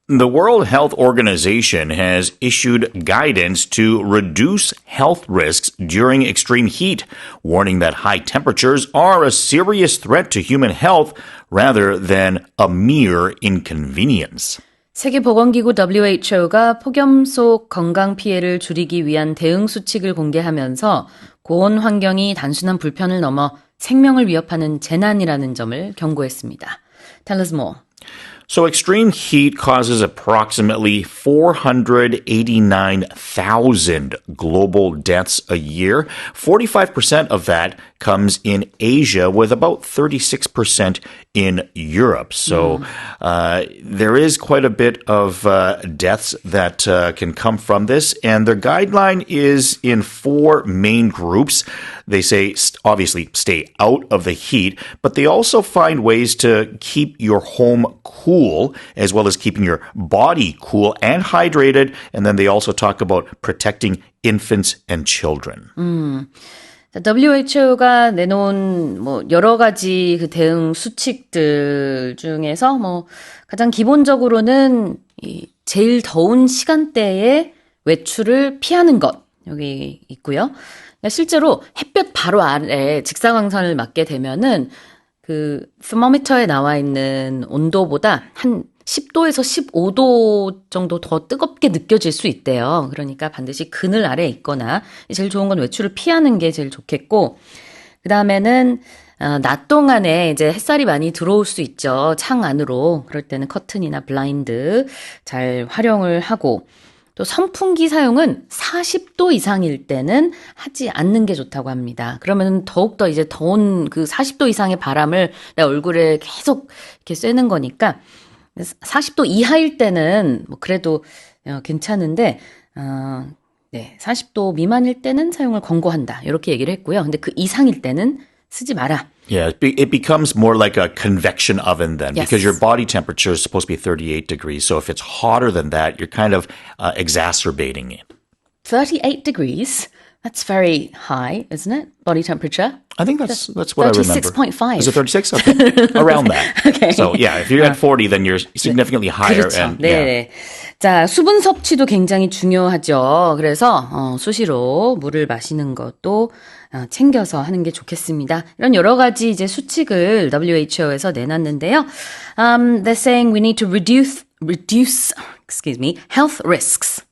The World Health Organization has issued guidance to reduce health risks during extreme heat, warning that high temperatures are a serious threat to human health rather than a mere inconvenience. 세계보건기구 WHO가 폭염 속 건강 피해를 줄이기 위한 대응 수칙을 공개하면서 고온 환경이 단순한 불편을 넘어 생명을 위협하는 재난이라는 점을 경고했습니다. Tell us more. So extreme heat causes approximately 489,000 global deaths a year. 45% of that comes in Asia, with about 36% in Europe. So there is quite a bit of deaths that can come from this. And their guideline is in 4 main groups. They say, obviously, stay out of the heat, but they also find ways to keep your home cool, as well as keeping your body cool and hydrated. And then they also talk about protecting infants and children. WHO가 내놓은 여러 가지 그 대응 수칙들 중에서 가장 기본적으로는 이 제일 더운 시간대에 외출을 피하는 것 여기 있고요. 실제로 햇볕 바로 아래 직사광선을 맞게 되면은 그 스모미터에 나와 있는 온도보다 한 10도에서 15도 정도 더 뜨겁게 느껴질 수 있대요. 그러니까 반드시 그늘 아래에 있거나 제일 좋은 건 외출을 피하는 게 제일 좋겠고, 그 다음에는 낮 동안에 이제 햇살이 많이 들어올 수 있죠. 창 안으로. 그럴 때는 커튼이나 블라인드 잘 활용을 하고, 또 선풍기 사용은 40도 이상일 때는 하지 않는 게 좋다고 합니다. 그러면 더욱더 이제 더운 그 40도 이상의 바람을 내 얼굴에 계속 이렇게 쐬는 거니까 40도 이하일 때는 그래도 괜찮은데 40도 미만일 때는 사용을 권고한다. 이렇게 얘기를 했고요. 근데 그 이상일 때는 쓰지 마라. Yeah, it becomes more like a convection oven then, Yes. because your body temperature is supposed to be 38 degrees. So if it's hotter than that, you're kind of exacerbating it. 38 degrees. That's very high, isn't it? Body temperature. I think that's what I remember. 36.5. Is it 36? Okay. Around that. Okay. So yeah, if you're at 40, then you're significantly higher. 그렇죠. And, 네. yeah. 자, 수분 섭취도 굉장히 중요하죠. 그래서 수시로 물을 마시는 것도 챙겨서 하는 게 좋겠습니다. 이런 여러 가지 이제 수칙을 WHO에서 내놨는데요. They're saying we need to reduce, health risks.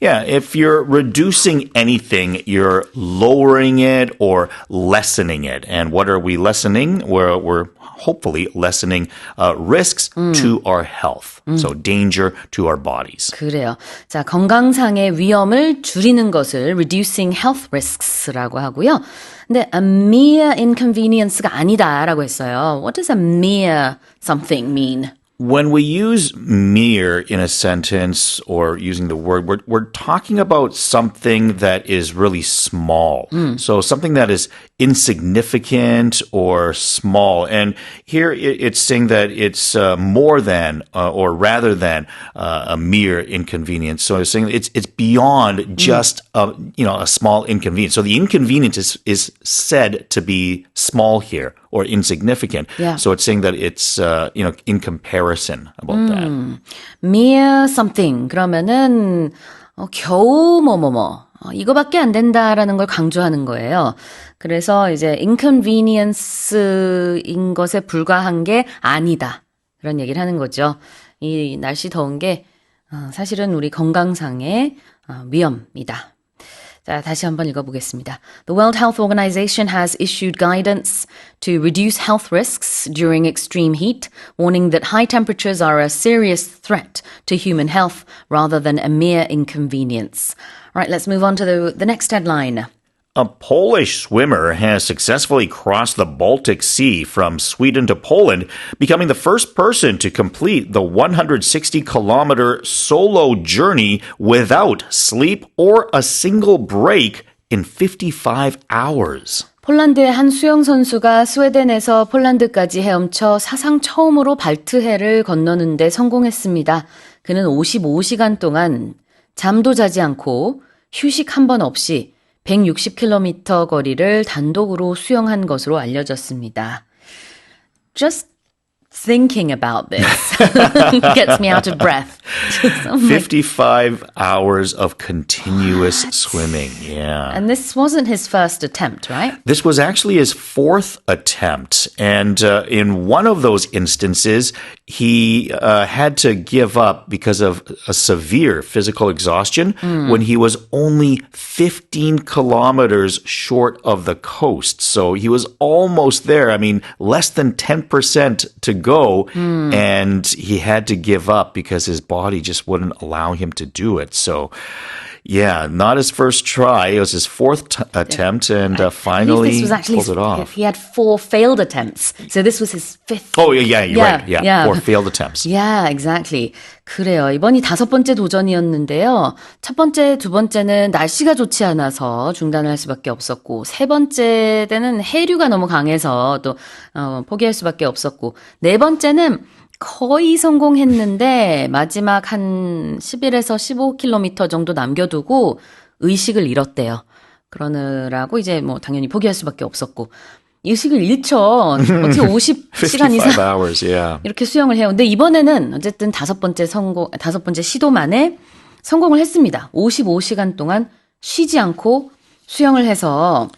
Yeah, if you're reducing anything, you're lowering it or lessening it. And what are we lessening? We're hopefully lessening risks to our health. So danger to our bodies. 그래요. 자, 건강상의 위험을 줄이는 것을 reducing health risks라고 하고요. 근데 a mere inconvenience가 아니다라고 했어요. What does a mere something mean? When we use mere in a sentence or using the word, we're talking about something that is really small. So something that is insignificant or small. And here it's saying that it's more than or rather than a mere inconvenience. So it's saying it's beyond just a small inconvenience. So the inconvenience is said to be small here or insignificant. Yeah. So it's saying that it's in comparison about that. mere something 그러면은 겨우 이거밖에 안 된다라는 걸 강조하는 거예요. 그래서 이제 inconvenience인 것에 불과한 게 아니다. 그런 얘기를 하는 거죠. 이 날씨 더운 게 사실은 우리 건강상의 위험이다. 자, 다시 한번 읽어보겠습니다. The World Health Organization has issued guidance to reduce health risks during extreme heat, warning that high temperatures are a serious threat to human health rather than a mere inconvenience. All right, let's move on to the next headline. A Polish swimmer has successfully crossed the Baltic Sea from Sweden to Poland, becoming the first person to complete the 160-kilometer solo journey without sleep or a single break in 55 hours. 폴란드의 한 수영 선수가 스웨덴에서 폴란드까지 헤엄쳐 사상 처음으로 발트해를 건너는데 성공했습니다. 그는 55시간 동안 잠도 자지 않고 휴식 한 번 없이 160km 거리를 단독으로 수영한 것으로 알려졌습니다. Just thinking about this gets me out of breath. So I'm like, 55 hours of continuous swimming. Yeah. and this wasn't his first attempt, right? This was actually his fourth attempt. And in one of those instances, he had to give up because of a severe physical exhaustion when he was only 15 kilometers short of the coast. So he was almost there. I mean, less than 10% to go. And he had to give up because his body just wouldn't allow him to do it. So, yeah, not his first try. It was his fourth attempt, and finally this was actually pulled it off. he had 4 failed attempts. So this was his 5th. Oh, yeah, you're Yeah, right. Yeah, yeah. 4 failed attempts. Yeah, exactly. 그래요. 이번이 5번째 도전이었는데요. 첫 번째, 두 번째는 날씨가 좋지 않아서 중단을 할 수밖에 없었고, 세 번째 때는 해류가 너무 강해서 또 포기할 수밖에 없었고, 네 번째는 거의 성공했는데 마지막 한 11에서 15km 정도 남겨두고 의식을 잃었대요. 그러느라고 이제 뭐 당연히 포기할 수밖에 없었고, 의식을 잃죠. 어떻게 50시간 55 이상 hours, yeah. 이렇게 수영을 해요. 근데 이번에는 어쨌든 5번째 시도 만에 성공을 했습니다. 55시간 동안 쉬지 않고 수영을 해서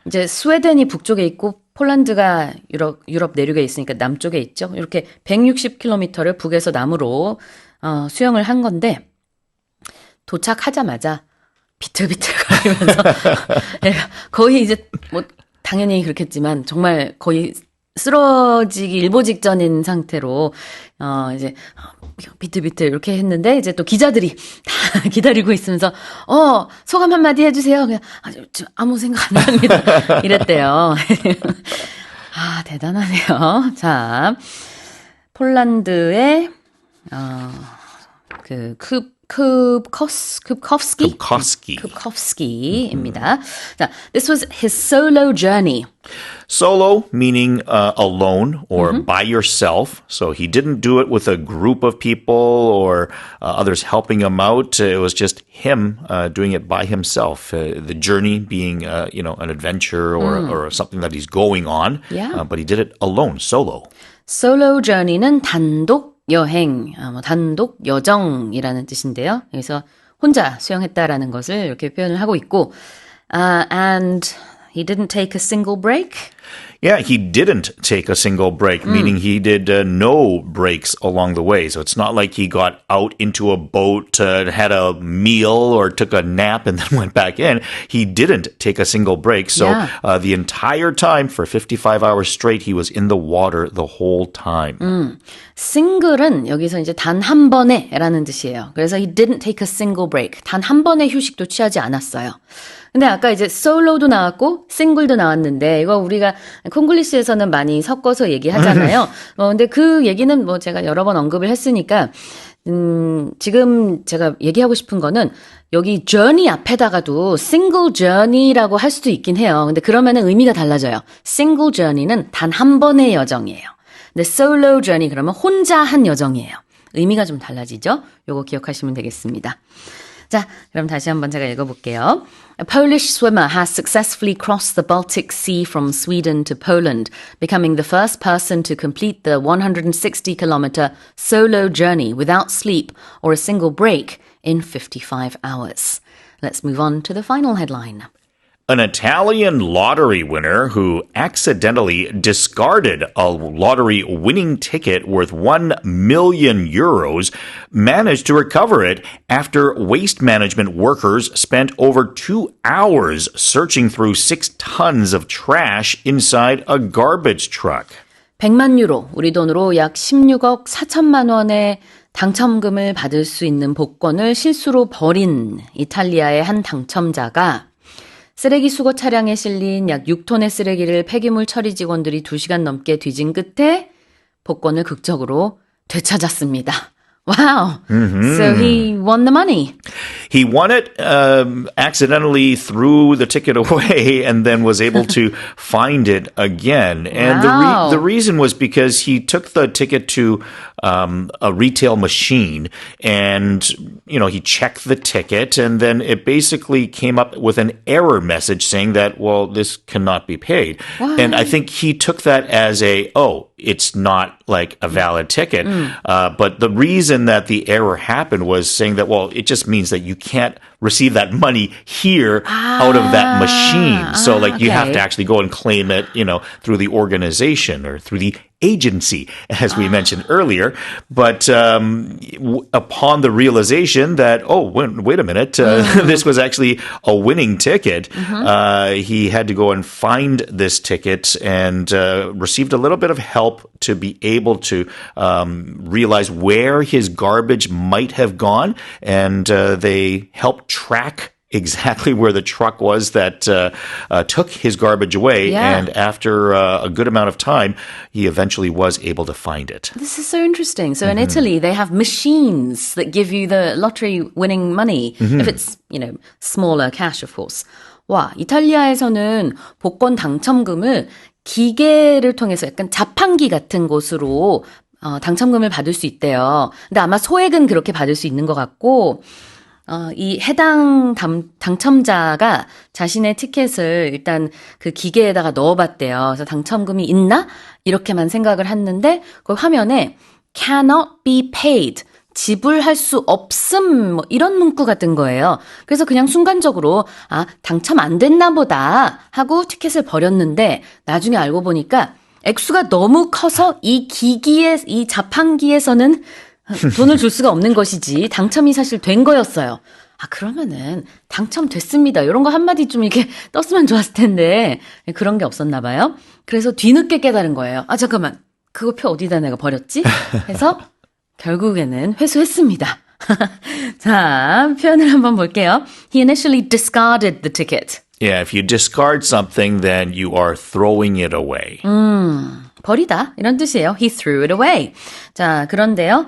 이제 스웨덴이 북쪽에 있고 폴란드가 유럽 내륙에 있으니까 남쪽에 있죠. 이렇게 160km를 북에서 남으로 수영을 한 건데 도착하자마자 비틀비틀거리면서 거의 이제 뭐 당연히 그렇겠지만 정말 거의 쓰러지기 일보 직전인 상태로 이제 비틀비틀 이렇게 했는데 이제 또 기자들이 다 기다리고 있으면서 소감 한마디 해주세요. 그냥 아무 생각 안 납니다. 이랬대요. 아 대단하네요. 자 폴란드의 Kubkowski입니다. 자, this was his solo journey. Solo, meaning alone or by yourself. So he didn't do it with a group of people or others helping him out. It was just him doing it by himself. The journey being, an adventure or something that he's going on. Yeah. But he did it alone, solo. Solo journey는 단독 여행, 단독 여정이라는 뜻인데요. 그래서 혼자 수영했다라는 것을 이렇게 표현을 하고 있고, and he didn't take a single break. Yeah, he didn't take a single break, meaning he did no breaks along the way. So it's not like he got out into a boat, had a meal, or took a nap and then went back in. He didn't take a single break. So the entire time, for 55 hours straight, he was in the water the whole time. single은 여기서 이제 단 한 번에라는 뜻이에요. 그래서 he didn't take a single break. 단 한 번의 휴식도 취하지 않았어요. 근데 아까 이제 솔로도 나왔고 싱글도 나왔는데 이거 우리가 콩글리시에서는 많이 섞어서 얘기하잖아요. 근데 그 얘기는 뭐 제가 여러 번 언급을 했으니까 지금 제가 얘기하고 싶은 거는 여기 journey 앞에다가도 single journey라고 할 수도 있긴 해요. 근데 그러면은 의미가 달라져요. single journey는 단 한 번의 여정이에요. 근데 solo journey 그러면 혼자 한 여정이에요. 의미가 좀 달라지죠? 요거 기억하시면 되겠습니다. 자, 그럼 다시 한번 제가 읽어볼게요. A Polish swimmer has successfully crossed the Baltic Sea from Sweden to Poland, becoming the first person to complete the 160-kilometer solo journey without sleep or a single break in 55 hours. Let's move on to the final headline. An Italian lottery winner who accidentally discarded a lottery winning ticket worth 1 million euros managed to recover it after waste management workers spent over 2 hours searching through 6 tons of trash inside a garbage truck. 100만 유로, 우리 돈으로 약 16억 4천만 원의 당첨금을 받을 수 있는 복권을 실수로 버린 이탈리아의 한 당첨자가 쓰레기 수거 차량에 실린 약 6톤의 쓰레기를 폐기물 처리 직원들이 2시간 넘게 뒤진 끝에 복권을 극적으로 되찾았습니다. Wow. So he won the money. He won it, accidentally threw the ticket away, and then was able to find it again. And Wow. the reason was because he took the ticket to a retail machine, and he checked the ticket, and then it basically came up with an error message saying that, well, this cannot be paid. What? And I think he took that as it's not like a valid ticket. But the reason that the error happened was saying that, well, it just means that you can't receive that money here out of that machine. So you have to actually go and claim it, through the organization or through the agency, as we mentioned earlier. But upon the realization that, wait a minute, this was actually a winning ticket, he had to go and find this ticket and received a little bit of help to be able to realize where his garbage might have gone. And they helped track exactly where the truck was that took his garbage away. Yeah. And after a good amount of time, he eventually was able to find it. This is so interesting. So in Italy, they have machines that give you the lottery winning money. If it's, smaller cash, of course. 와, 이탈리아에서는 복권 당첨금을 기계를 통해서 약간 자판기 같은 곳으로 당첨금을 받을 수 있대요. 근데 아마 소액은 그렇게 받을 수 있는 것 같고, 이 해당 당첨자가 자신의 티켓을 일단 그 기계에다가 넣어봤대요. 그래서 당첨금이 있나? 이렇게만 생각을 했는데 그 화면에 cannot be paid. 지불할 수 없음, 이런 문구가 뜬 거예요. 그래서 그냥 순간적으로, 당첨 안 됐나 보다 하고 티켓을 버렸는데, 나중에 알고 보니까 액수가 너무 커서 이 자판기에서는 돈을 줄 수가 없는 것이지, 당첨이 사실 된 거였어요. 그러면은, 당첨됐습니다. 이런 거 한마디 좀 이렇게 떴으면 좋았을 텐데, 그런 게 없었나 봐요. 그래서 뒤늦게 깨달은 거예요. 잠깐만. 그거 표 어디다 내가 버렸지? 해서, 결국에는 회수했습니다. 자, 표현을 한번 볼게요. He initially discarded the ticket. Yeah, if you discard something, then you are throwing it away. 버리다 이런 뜻이에요. He threw it away. 자, 그런데요.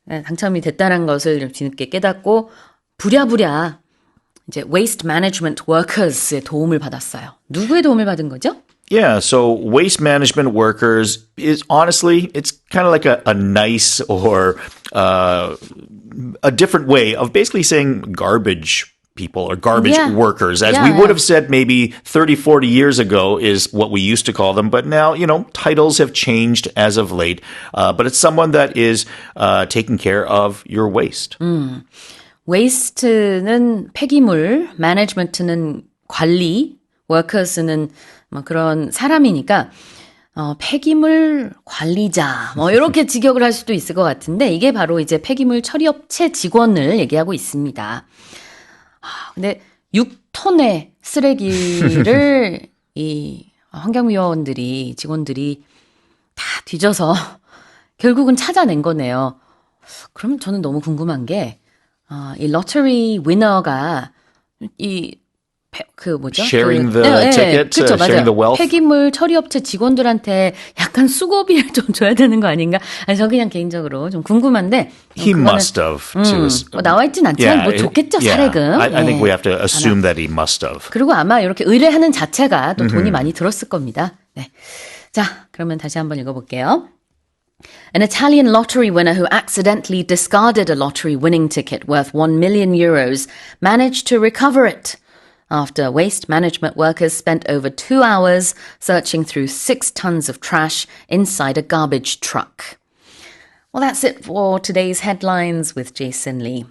당첨이 됐다는 것을 좀 뒤늦게 깨닫고 부랴부랴 이제 waste management workers의 도움을 받았어요. 누구의 도움을 받은 거죠? Yeah, so waste management workers is honestly, it's kind of like a nice or a different way of basically saying garbage people or garbage workers, as we would have said maybe 30, 40 years ago is what we used to call them. But now, titles have changed as of late. But it's someone that is taking care of your waste. waste는 폐기물, management는 관리, workers는 그런 사람이니까 폐기물 관리자 이렇게 직역을 할 수도 있을 것 같은데 이게 바로 이제 폐기물 처리업체 직원을 얘기하고 있습니다. 근데 6톤의 쓰레기를 이 환경위원들이 직원들이 다 뒤져서 결국은 찾아낸 거네요. 그럼 저는 너무 궁금한 게 이 로터리 위너가 sharing the ticket, 그쵸, sharing the wealth. 폐기물 처리업체 직원들한테 약간 수고비를 좀 줘야 되는 거 아닌가? 저 그냥 개인적으로 좀 궁금한데. He must have. 나와 있진 않지만 좋겠죠, 사례금. I think we have to assume that he must have. 그리고 아마 이렇게 의뢰하는 자체가 또 돈이 많이 들었을 겁니다. 네. 자, 그러면 다시 한번 읽어볼게요. An Italian lottery winner who accidentally discarded a lottery winning ticket worth 1 million euros managed to recover it after waste management workers spent over 2 hours searching through 6 tons of trash inside a garbage truck. Well, that's it for today's headlines with Jason Lee.